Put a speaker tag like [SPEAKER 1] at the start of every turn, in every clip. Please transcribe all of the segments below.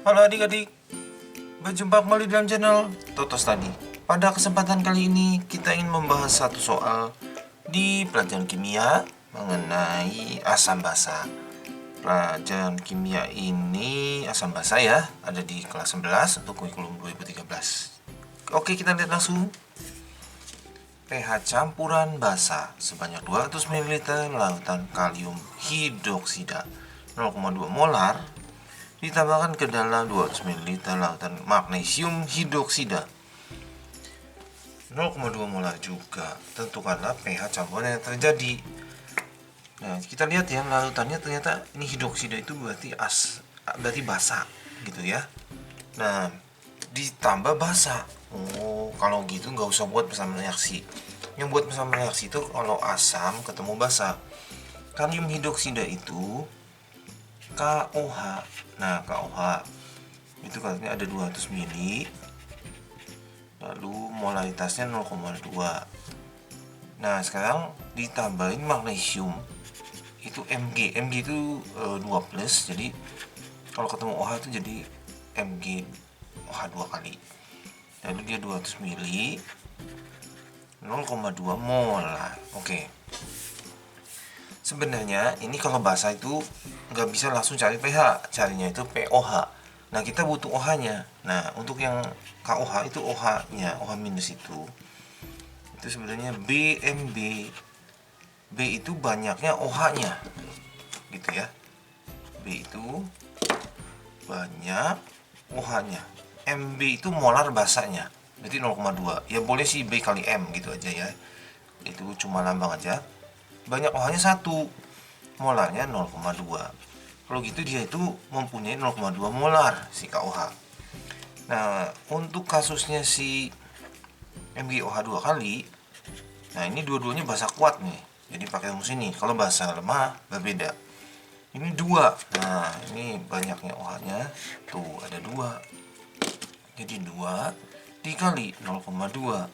[SPEAKER 1] Halo adik-adik, berjumpa kembali dalam channel Toto Study. Pada kesempatan kali ini kita ingin membahas satu soal di pelajaran kimia mengenai asam basa. Pelajaran kimia ini asam basa ya, ada di kelas 11 untuk kurikulum 2013. Oke, kita lihat langsung. pH campuran basa sebanyak 200 ml lautan kalium hidroksida 0,2 molar ditambahkan ke dalam 200 ml lautan magnesium hidroksida 0,2 molar juga. Tentukanlah pH campuran yang terjadi. Nah, kita lihat ya, lautannya ternyata ini hidroksida itu berarti basa gitu ya. Nah, ditambah basa. Oh, kalau gitu nggak usah buat persamaan reaksi. Yang buat persamaan reaksi itu kalau asam ketemu basa. Kalium hidroksida itu KOH. Nah, KOH itu katanya ada 200 mili, lalu molaritasnya 0,2. Nah, sekarang ditambahin magnesium itu Mg. Mg itu 2 plus, jadi kalau ketemu OH itu jadi Mg OH 2 kali. Lalu dia 200 mili 0,2 molar. Oke. Sebenarnya ini kalau basa itu nggak bisa langsung cari pH, carinya itu pOH. Nah, kita butuh OH-nya. Nah, untuk yang KOH itu OH-nya, OH minus itu sebenarnya BMB. B itu banyaknya OH-nya, gitu ya. B itu banyak OH-nya. MB itu molar basanya, berarti 0,2. Ya boleh sih B kali M gitu aja ya. Itu cuma lambang aja. Banyak OH-nya 1, molarnya 0,2. Kalau gitu dia itu mempunyai 0,2 molar si KOH. Nah, untuk kasusnya si MgOH 2 kali, nah ini dua-duanya basa kuat nih, jadi pakai rumus ini. Kalau basa lemah berbeda. Ini 2. Nah, ini banyaknya OH-nya. Tuh, ada 2. Jadi 2 dikali 0,2.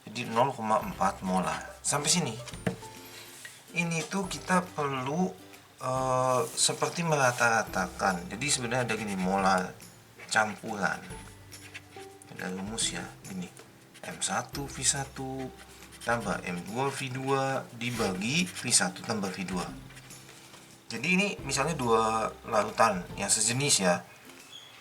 [SPEAKER 1] Jadi 0,4 molar. Sampai sini. Ini tuh kita perlu seperti merata-ratakan. Jadi sebenarnya ada gini, molar campuran. Ada rumus ya, ini M1 V1 tambah M2 V2 dibagi V1 tambah V2. Jadi ini misalnya 2 larutan yang sejenis ya.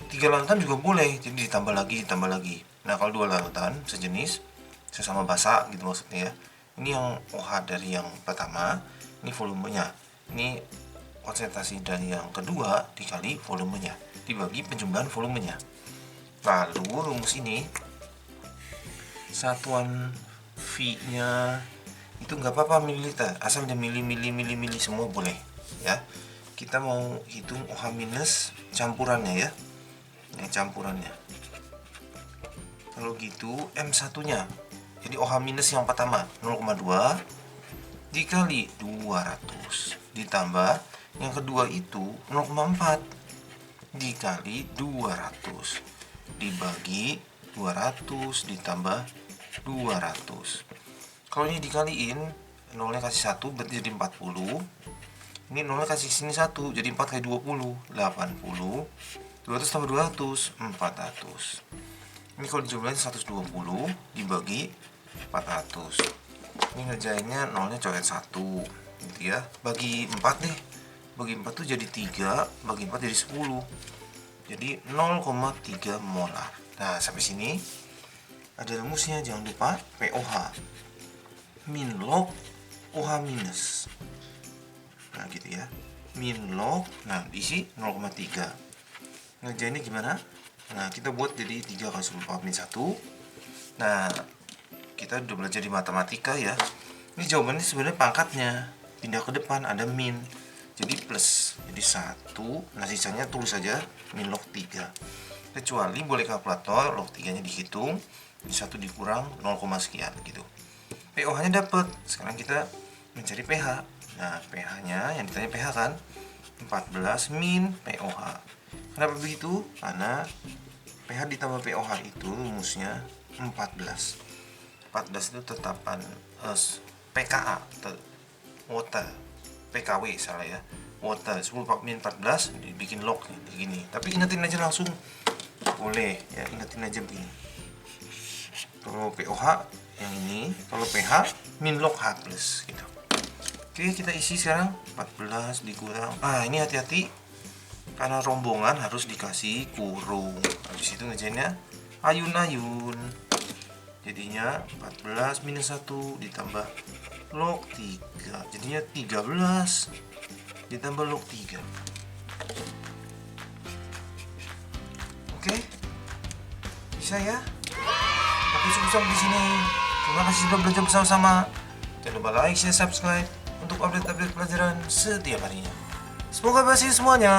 [SPEAKER 1] 3 larutan juga boleh, jadi ditambah lagi. Nah, kalau 2 larutan sejenis sesama basa gitu maksudnya ya. Ini yang OH dari yang pertama, ini volumenya. Ini konsentrasi dari yang kedua dikali volumenya dibagi penjumlahan volumenya. Lalu rumus ini satuan V-nya itu nggak apa-apa mililiter, asal dia mili semua boleh ya. Kita mau hitung OH minus campurannya ya, yang campurannya. Kalau gitu M1 nya, jadi OH minus yang pertama 0,2 dikali 200 ditambah yang kedua itu 0,4 dikali 200 dibagi 200 ditambah 200. Kalau ini dikaliin, nolnya kasih 1 berarti jadi 40. Ini nolnya kasih sini 1, jadi 4 kali 20 80. 200 tambah 200 400. Ini kalau dijumlahin 120 dibagi 400. Ini ngerjainnya nolnya coret 1 gitu ya. Bagi 4 deh. Bagi 4 tuh jadi 3, bagi 4 jadi 10. Jadi 0,3 molar. Nah, sampai sini ada rumusnya, jangan lupa pOH min log OH minus. Nah, gitu ya. Min log, nah diisi 0,3. Ngerjainnya gimana? Nah, kita buat jadi 3 kali 10 power min 1. Nah, kita udah belajar di matematika ya. Ini jawabannya sebenarnya pangkatnya pindah ke depan ada min, jadi plus, jadi 1. Nah, sisanya tulis saja min log 3. Kecuali boleh kalkulator, log 3 nya dihitung, jadi 1 dikurang 0, sekian gitu. pOH nya dapat. Sekarang kita mencari pH. Nah, pH nya yang ditanya pH kan 14 min pOH. Kenapa begitu? Karena pH ditambah pOH itu rumusnya 14. 14 itu tetapan pKa, water, PKW salah ya. wota 10 min 14 dibikin log begini. Tapi ingetin aja langsung boleh ya, ingetin aja begini. Kalau POH yang ini, kalau PH min log H plus gitu. Oke, kita isi sekarang 14 dikurang. Ini hati-hati karena rombongan harus dikasih kurung. Habis itu ngerjainnya ayun-ayun. Jadinya 14 minus 1 ditambah log 3. Jadinya 13 ditambah log 3. Oke. Bisa ya? Tapi cukup sampai di sini. Terima kasih sudah belajar bersama-sama. Jangan lupa like, share, subscribe untuk update-update pelajaran setiap harinya. Semoga berhasil semuanya.